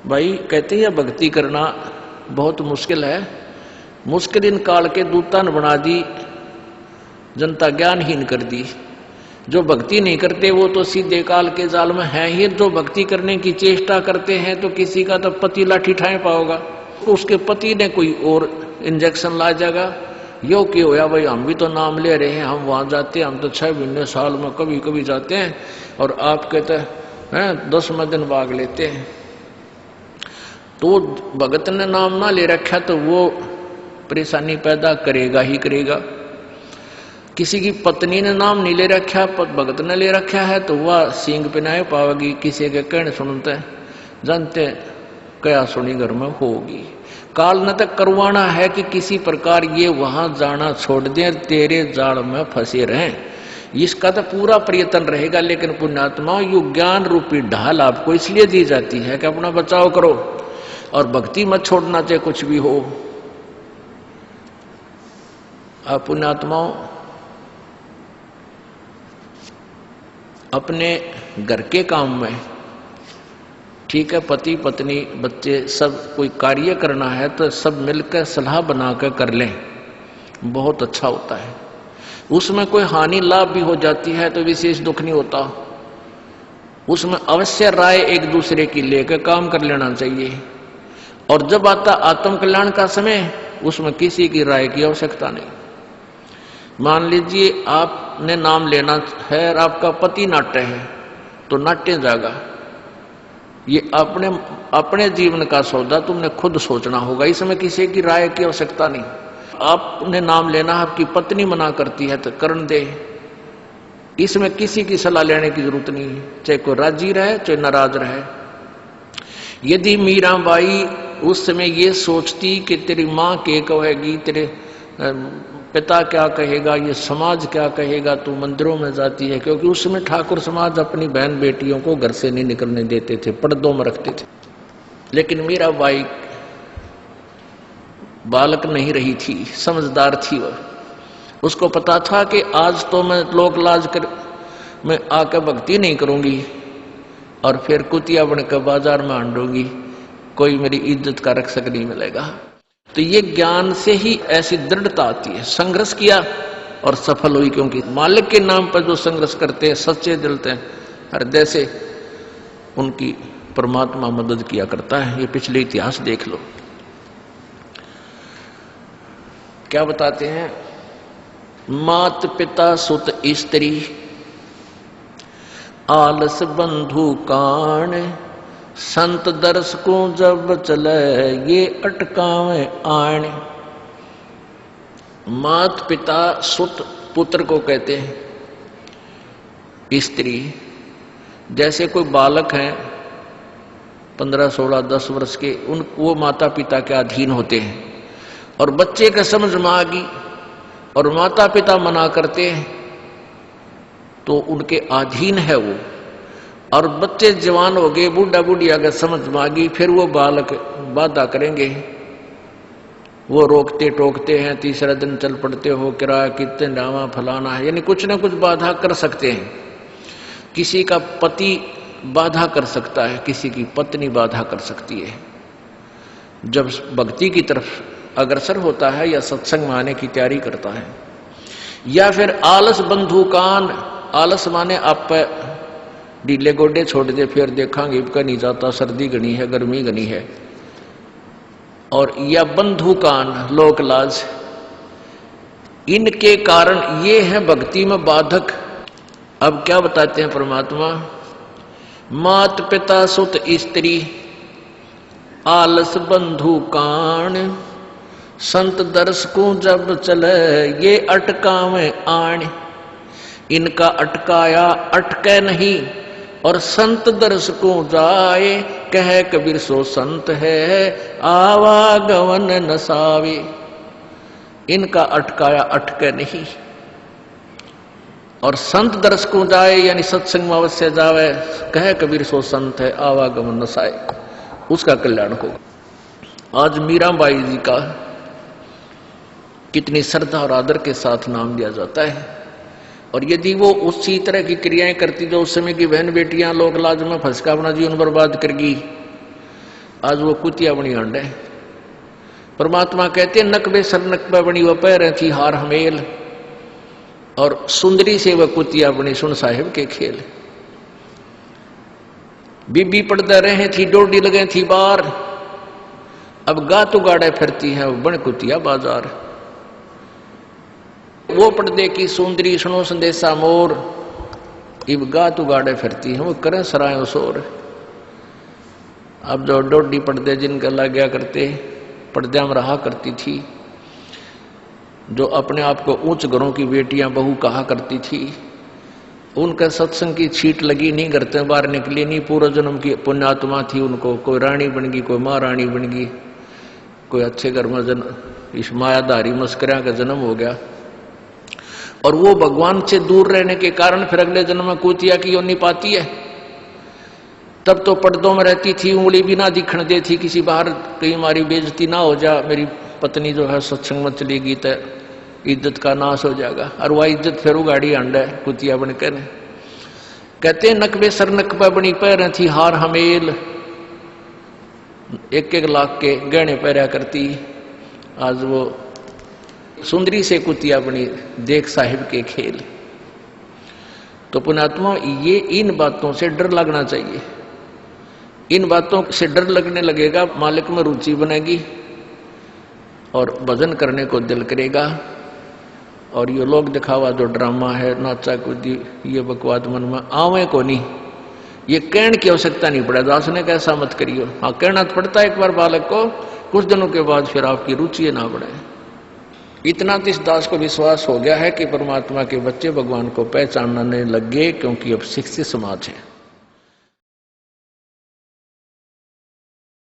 भाई कहते हैं भक्ति करना बहुत मुश्किल है, मुश्किल इन काल के दूता ने बना दी, जनता ज्ञानहीन कर दी। जो भक्ति नहीं करते वो तो सीधे काल के जाल में है ही। जो भक्ति करने की चेष्टा करते हैं तो किसी का तो पति लाठी ठाए पाओगा, उसके पति ने कोई और इंजेक्शन ला जाएगा। यो कि होया भाई हम भी तो नाम ले रहे हैं, हम वहां जाते हैं, हम तो 6 महीने साल में कभी कभी जाते हैं, और आप कहते हैं 10वें दिन भाग लेते हैं। तो भगत ने नाम ना ले रखा तो वो परेशानी पैदा करेगा ही करेगा। किसी की पत्नी ने नाम नहीं ले रखा, भगत ने ले रखा है तो वह सींग पिनाए पावेगी। किसी के कहने सुनते जानते क्या सुनी घर में होगी। काल न तक करवाना है कि किसी प्रकार ये वहां जाना छोड़ दें, तेरे जाल में फंसे रहें, इसका तो पूरा प्रयत्न रहेगा। लेकिन पुण्यात्मा यु ज्ञान रूपी ढाल आपको इसलिए दी जाती है कि अपना बचाव करो और भक्ति मत छोड़ना, चाहे कुछ भी हो। आप पुण्यात्माओं अपने घर के काम में ठीक है, पति पत्नी बच्चे सब कोई कार्य करना है तो सब मिलकर सलाह बनाकर कर लें, बहुत अच्छा होता है। उसमें कोई हानि लाभ भी हो जाती है तो विशेष दुख नहीं होता। उसमें अवश्य राय एक दूसरे की लेकर काम कर लेना चाहिए। और जब आता आत्म कल्याण का समय, उसमें किसी की राय की आवश्यकता नहीं। मान लीजिए आपने नाम लेना है और आपका पति नाट्य है तो नाट्य जाएगा। ये अपने जीवन का सौदा तुमने खुद सोचना होगा, इसमें किसी की राय की आवश्यकता नहीं। आपने नाम लेना, आपकी पत्नी मना करती है तो करन दे, इसमें किसी की सलाह लेने की जरूरत नहीं है, चाहे कोई राजी रहे चाहे नाराज रहे। यदि मीराबाई उस समय ये सोचती कि तेरी माँ क्या कहेगी, तेरे पिता क्या कहेगा, ये समाज क्या कहेगा, तू मंदिरों में जाती है, क्योंकि उस समय ठाकुर समाज अपनी बहन बेटियों को घर से नहीं निकलने देते थे, पर्दों में रखते थे। लेकिन मीराबाई बालक नहीं रही थी, समझदार थी वह। उसको पता था कि आज तो मैं लोक लाज कर मैं आकर भक्ति नहीं करूंगी और फिर कुतिया बनकर बाजार में आंडूंगी, कोई मेरी इज्जत का रक्षक नहीं मिलेगा। तो ये ज्ञान से ही ऐसी दृढ़ता आती है। संघर्ष किया और सफल हुई, क्योंकि मालिक के नाम पर जो संघर्ष करते हैं सच्चे दिल से हृदय से, उनकी परमात्मा मदद किया करता है। ये पिछले इतिहास देख लो, क्या बताते हैं। मात पिता सुत स्त्री आलस बंधु कान, संत दर्श को जब चले ये अटकावे आण। मात पिता सुत पुत्र को कहते हैं। स्त्री जैसे कोई बालक हैं 15, 16, 10 वर्ष के, वो माता पिता के अधीन होते हैं। और बच्चे का समझ में आ गई और माता पिता मना करते हैं तो उनके अधीन है वो। और बच्चे जवान हो गए, बूढ़ा बूढ़ी अगर समझ में आ गई, फिर वो बालक बाधा करेंगे, वो रोकते टोकते हैं, तीसरा दिन चल पड़ते हो, किराया कितने डावा फलाना है, यानी कुछ ना कुछ बाधा कर सकते हैं। किसी का पति बाधा कर सकता है, किसी की पत्नी बाधा कर सकती है। जब भक्ति की तरफ अग्रसर होता है या सत्संग में आने की तैयारी करता है। या फिर आलस बंधुकान, आलस माने आप ढीले गोडे छोड़ दे, फिर देखांगे का नहीं जाता, सर्दी घनी है, गर्मी घनी है। और या बंधुकान लोक लाज, इनके कारण ये है भक्ति में बाधक। अब क्या बताते हैं परमात्मा। मात पिता सुत स्त्री आलस बंधुकान, संत दर्श को जब चले ये अटकावे आण। इनका अटकाया अटके नहीं, और संत दर्श को जाए, कह कबीर सो संत है आवागमन नसावे। इनका अटकाया अटके नहीं, और संत दर्श को जाए यानी सत्संग में अवश्य जावे, कह कबीर सो संत है आवागमन नसाए, उसका कल्याण होगा। आज मीराबाई जी का कितनी श्रद्धा और आदर के साथ नाम दिया जाता है। और यदि वो उसी तरह की क्रियाएं करती जो उस समय की बहन बेटियां लोक लाज में फंस कर अपना जीवन बर्बाद करगी, आज वो कुतिया बनी अंडे। परमात्मा कहते नकबे सर नकबा बनी वह पैर थी हार हमेल, और सुंदरी से वह कुतिया बनी सुन साहिब के खेल। बीबी पड़दा रहे थी डोडी लगे थी बार, अब गात उगाड़े फिरती है बन कुतिया बाजार। वो पर्दे की सुंदरी सुनो संदेशा मोर, इब गात उगाड़े फिरती है वो करें सराय शोर। अब जो डोडी पर्दे जिनका लग गया करते पर्दे में रहा करती थी, जो अपने आप को उच्च घरों की बेटियां बहू कहा करती थी, उनका सत्संग की छीट लगी नहीं, करते बाहर निकली नहीं। पूर्व जन्म की पुण्यात्मा थी, उनको कोई रानी बन गई, कोई महारानी बन गई, कोई अच्छे घर में जन्म इस मायाधारी मस्करिया का जन्म हो गया। और वो भगवान से दूर रहने के कारण फिर अगले जन्म में कुतिया की योनि पाती है। तब तो पर्दों में रहती थी, उंगली भी ना दिखने देती किसी बाहर, कहीं हमारी बेइज्जती ना हो जा, मेरी पत्नी जो है सत्संग में चलेगी तो इज्जत का नाश हो जाएगा। और वह इज्जत फिर उगाड़ी अंडा है कुतिया बनकर। कहते नकबे सर नकबा बनी पैर थी हार हमेल, 1-1 लाख के गहने पहरा करती। आज वो सुंदरी से कुतिया बनी देख साहिब के खेल। तो पुण्यात्मा ये इन बातों से डर लगना चाहिए। इन बातों से डर लगने लगेगा, मालिक में रुचि बनेगी और भजन करने को दिल करेगा। और ये लोग दिखावा जो ड्रामा है, नाचा कूदी, ये बकवाद मन में आवे को नहीं। ये कहने की आवश्यकता नहीं पड़ा, दास ने कैसा मत करियो। हाँ कहना तो पड़ता है एक बार बालक को, कुछ दिनों के बाद फिर आपकी रुचि ना बढ़े। इतना तो इस दास को विश्वास हो गया है कि परमात्मा के बच्चे भगवान को पहचानने लग गए, क्योंकि अब शिक्षित समाज है।